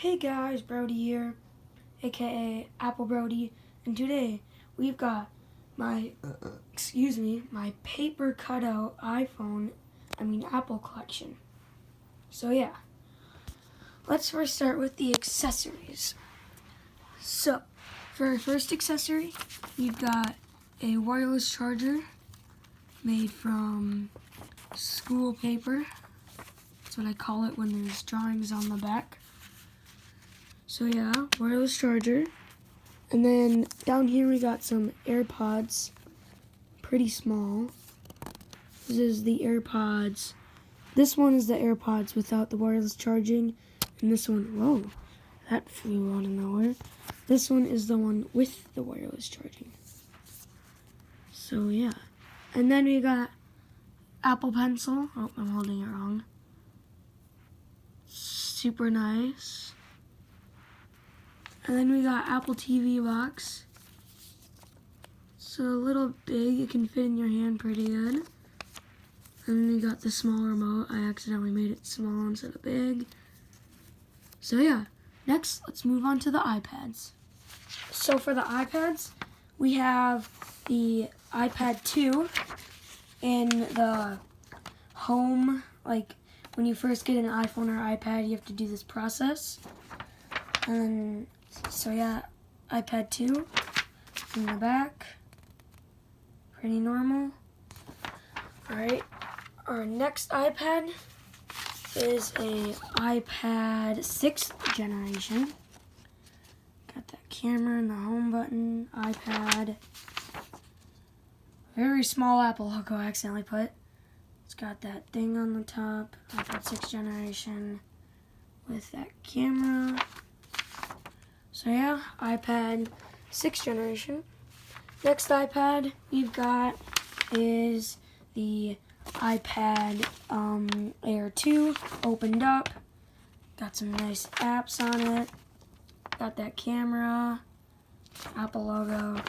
Hey guys, Brody here, aka Apple Brody, and today we've got my paper cutout Apple collection. So yeah, let's first start with the accessories. So, for our first accessory, we've got a wireless charger made from school paper. That's what I call it when there's drawings on the back. So yeah, wireless charger. And then down here we got some AirPods, pretty small. This is the AirPods. This one is the AirPods without the wireless charging. And this one, whoa, that flew out of nowhere. This one is the one with the wireless charging. So yeah. And then we got Apple Pencil. Oh, I'm holding it wrong. Super nice. And then we got Apple TV box. It's a little big, it can fit in your hand pretty good. And then we got the small remote. I accidentally made it small instead of big. So yeah, next let's move on to the iPads. So for the iPads, we have the iPad 2 in the home, like when you first get an iPhone or iPad, you have to do this process. And then so yeah, iPad 2 in the back, pretty normal. Alright, our next iPad is a iPad 6th generation. Got that camera and the home button, iPad. Very small Apple logo I accidentally put. It's got that thing on the top, iPad 6th generation with that camera. So yeah, iPad 6th generation. Next iPad we've got is the iPad Air 2, opened up. Got some nice apps on it. Got that camera, Apple logo.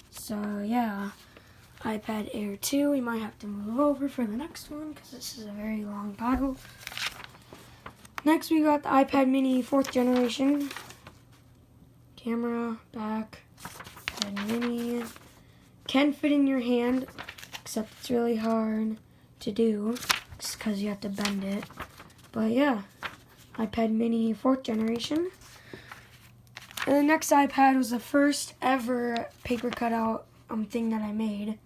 So yeah, iPad Air 2. We might have to move over for the next one because this is a very long pile. Next we got the iPad mini 4th generation. Camera, back, iPad mini. Can fit in your hand, except it's really hard to do because you have to bend it. But yeah, iPad mini 4th generation. And the next iPad was the first ever paper cutout thing that I made.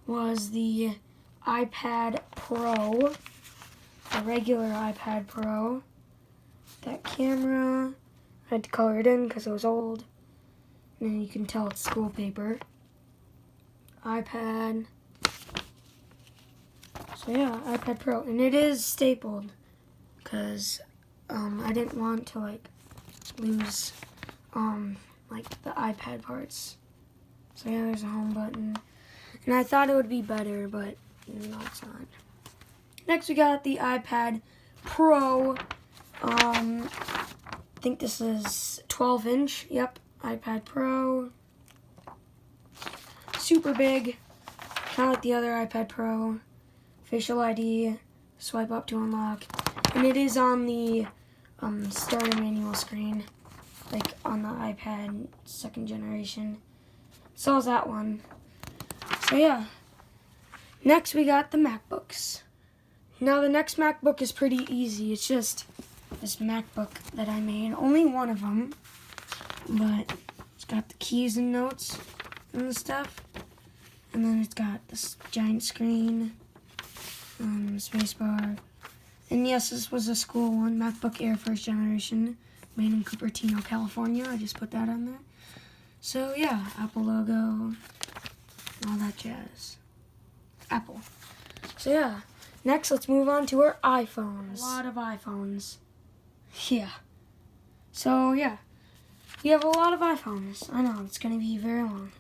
Was the iPad Pro. A regular iPad Pro. That camera, I had to color it in because it was old. And then you can tell it's school paper. iPad. So yeah, iPad Pro. And it is stapled because I didn't want to lose the iPad parts. So yeah, there's a home button. And I thought it would be better, but no, it's not. Next we got the iPad Pro. I think this is 12-inch. Yep, iPad Pro. Super big. Kind of like the other iPad Pro. Facial ID. Swipe up to unlock. And it is on the starter manual screen. Like on the iPad 2nd generation. So is that one. So yeah. Next we got the MacBooks. Now the next MacBook is pretty easy. It's just this MacBook that I made. Only one of them. But it's got the keys and notes and stuff. And then it's got this giant screen. Spacebar. And yes, this was a school one. MacBook Air 1st generation. Made in Cupertino, California. I just put that on there. So yeah, Apple logo. All that jazz. Apple. So yeah. Next, let's move on to our iPhones. A lot of iPhones. Yeah. So, yeah. We have a lot of iPhones. I know, it's going to be very long.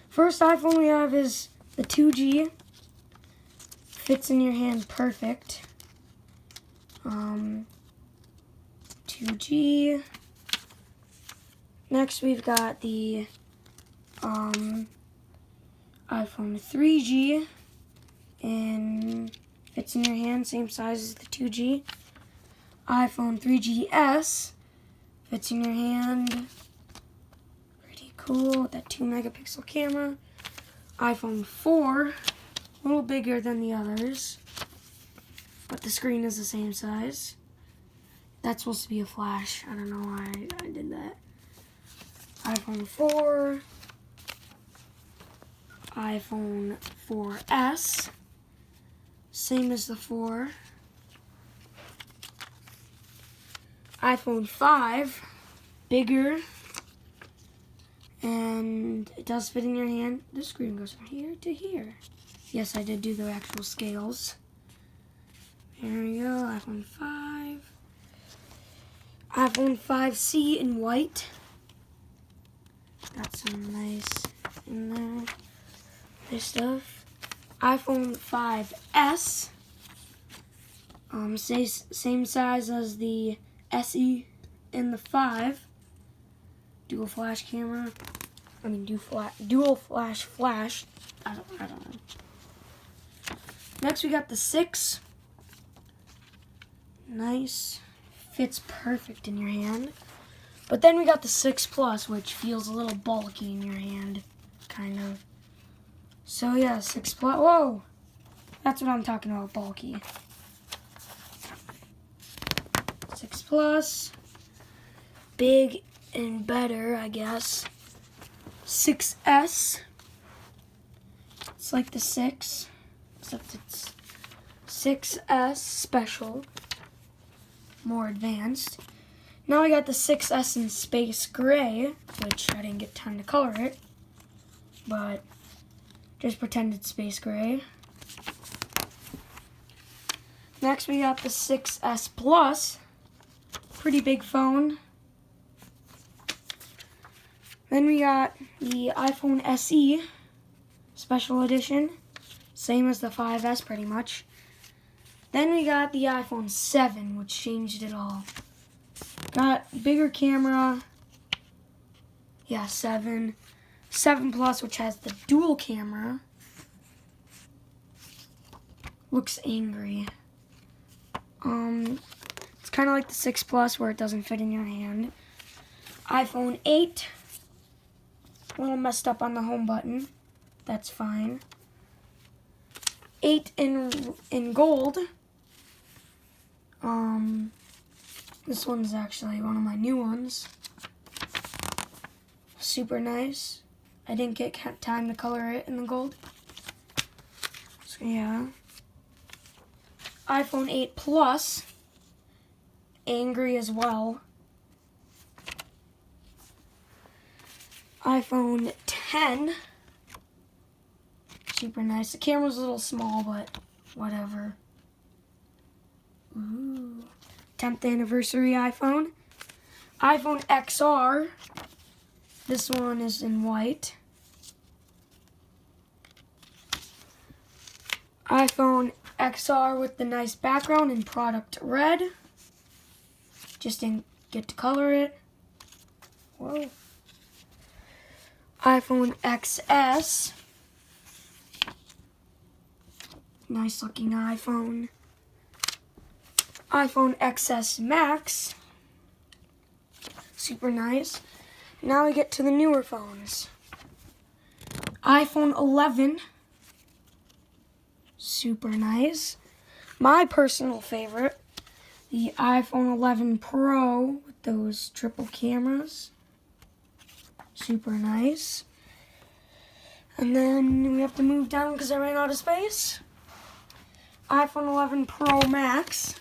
First iPhone we have is the 2G. Fits in your hand perfect. 2G. Next, we've got the iPhone 3G. And fits in your hand, same size as the 2G. iPhone 3GS. Fits in your hand. Pretty cool with that 2-megapixel camera. iPhone 4. A little bigger than the others, but the screen is the same size. That's supposed to be a flash. I don't know why I did that. iPhone 4. iPhone 4S. Same as the 4. iPhone 5. Bigger. And it does fit in your hand. The screen goes from here to here. Yes, I did do the actual scales. Here we go, iPhone 5. iPhone 5C in white. Got some nice in there. This stuff. iPhone 5S. Same size as the SE and the 5. Dual flash camera. I mean, dual flash. I don't know. Next, we got the 6. Nice. Fits perfect in your hand. But then we got the 6 Plus, which feels a little bulky in your hand, kind of. So yeah, 6 Plus. Whoa! That's what I'm talking about, bulky. 6 Plus. Big and better, I guess. 6S. It's like the 6, except it's 6S special. More advanced. Now I got the 6S in space gray, which I didn't get time to color it, but just pretend it's space gray. Next we got the 6S Plus, pretty big phone. Then we got the iPhone SE special edition, same as the 5S pretty much. Then we got the iPhone 7, which changed it all. Got bigger camera. Yeah, 7. 7 Plus, which has the dual camera. Looks angry. It's kind of like the 6 Plus where it doesn't fit in your hand. iPhone 8. A little messed up on the home button. That's fine. 8 in gold. This one's actually one of my new ones. Super nice. I didn't get time to color it in the gold. So yeah. iPhone 8 Plus. Angry as well. iPhone 10. Super nice. The camera's a little small, but whatever. Ooh. 10th anniversary iPhone. iPhone XR. This one is in white. iPhone XR with the nice background in product red. Just didn't get to color it. Whoa. iPhone XS. Nice looking iPhone. iPhone XS Max. Super nice. Now we get to the newer phones. iPhone 11. Super nice. My personal favorite, the iPhone 11 Pro with those triple cameras. Super nice. And then we have to move down because I ran out of space. iPhone 11 Pro Max.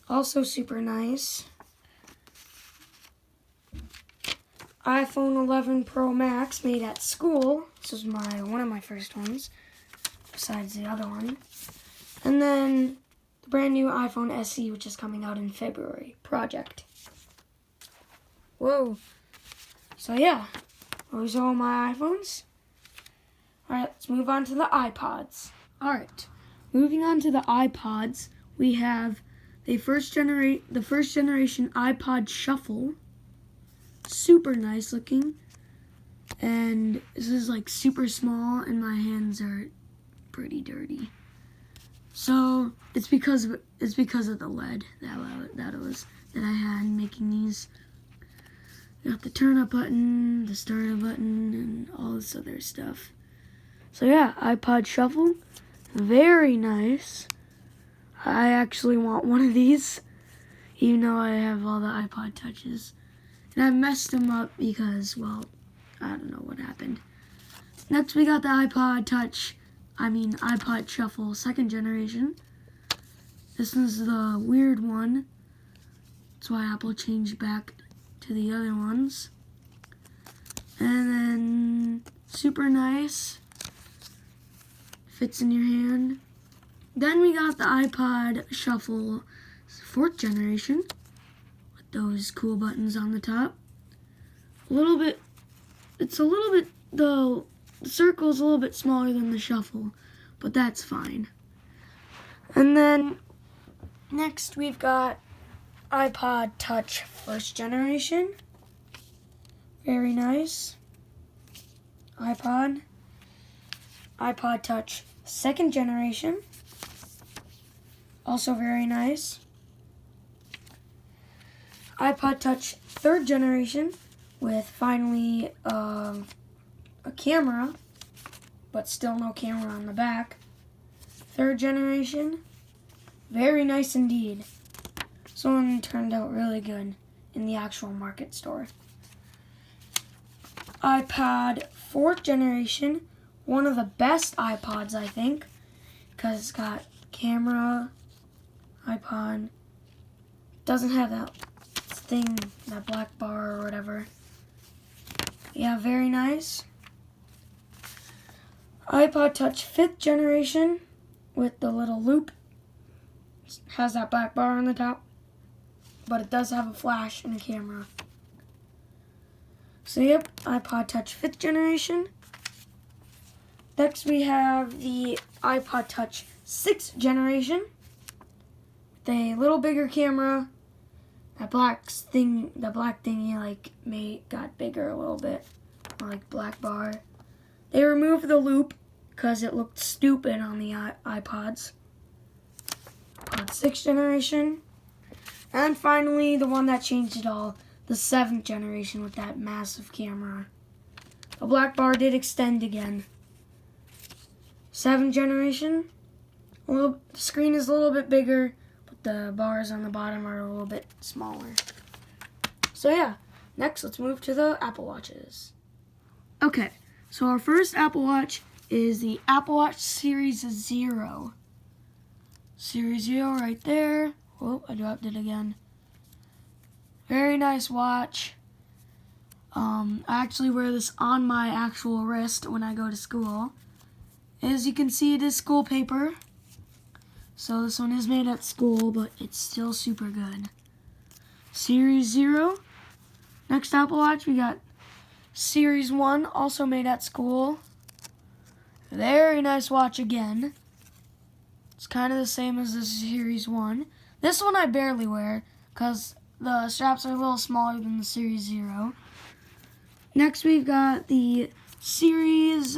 Also super nice. iPhone 11 Pro Max made at school. This was one of my first ones, besides the other one. And then the brand new iPhone SE, which is coming out in February. Project. Whoa. So yeah, those are all my iPhones. Alright, let's move on to the iPods. Alright, moving on to the iPods, we have the first generation iPod Shuffle. Super nice looking. And this is like super small and my hands are pretty dirty. So it's because of the lead that I had making these. Got the turn up button, the start up button, and all this other stuff. So yeah, iPod Shuffle, very nice. I actually want one of these, even though I have all the iPod Touches. And I messed them up because, well, I don't know what happened. Next we got the iPod Shuffle 2nd generation. This is the weird one. That's why Apple changed back to the other ones. And then super nice. Fits in your hand. Then we got the iPod Shuffle 4th generation with those cool buttons on the top. The circle's a little bit smaller than the Shuffle, but that's fine. And then next we've got iPod Touch 1st generation. Very nice. iPod Touch 2nd generation. Also very nice. iPod Touch 3rd generation with finally a camera, but still no camera on the back. 3rd generation. Very nice indeed. This one turned out really good in the actual market store. iPod 4th generation. One of the best iPods, I think, because it's got camera, iPod. Doesn't have that thing, that black bar or whatever. Yeah, very nice. iPod Touch 5th generation with the little loop. It has that black bar on the top, but it does have a flash and a camera. So yep, iPod Touch 5th generation. Next we have the iPod Touch 6th generation. With a little bigger camera. That black thingy got bigger a little bit. Like black bar. They removed the loop because it looked stupid on the iPods. iPod 6th generation. And finally, the one that changed it all, the 7th generation with that massive camera. The black bar did extend again. 7th generation, the screen is a little bit bigger, but the bars on the bottom are a little bit smaller. So yeah, next let's move to the Apple Watches. Okay, so our first Apple Watch is the Apple Watch Series 0. Series 0 right there. Oh, I dropped it again. Very nice watch. I actually wear this on my actual wrist when I go to school. As you can see, it is school paper. So this one is made at school, but it's still super good. Series 0. Next Apple Watch, we got Series 1, also made at school. Very nice watch again. It's kind of the same as the Series 1. This one I barely wear because the straps are a little smaller than the Series 0. Next we've got the Series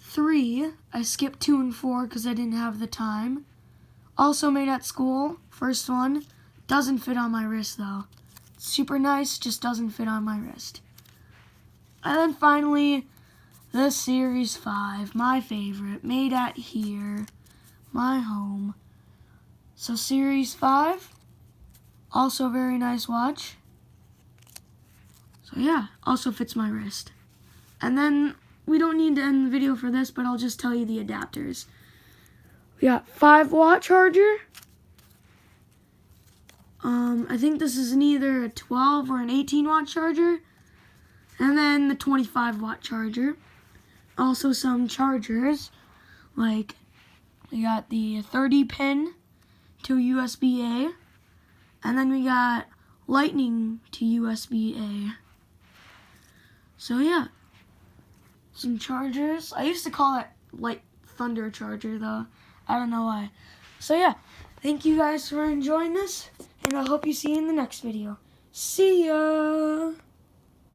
3. I skipped 2 and 4 because I didn't have the time. Also made at school. First one. Doesn't fit on my wrist though. Super nice, just doesn't fit on my wrist. And then finally, the Series 5. My favorite. Made at here. My home. So Series 5. Also a very nice watch. So yeah, also fits my wrist. And then we don't need to end the video for this, but I'll just tell you the adapters. We got 5-watt charger. I think this is either a 12 or an 18-watt charger. And then the 25-watt charger. Also some chargers. Like, we got the 30-pin to USB-A. And then we got Lightning to USB-A. So yeah. Some chargers. I used to call it like Thunder charger though. I don't know why. So yeah, thank you guys for enjoying this, and I hope you see you in the next video. See ya!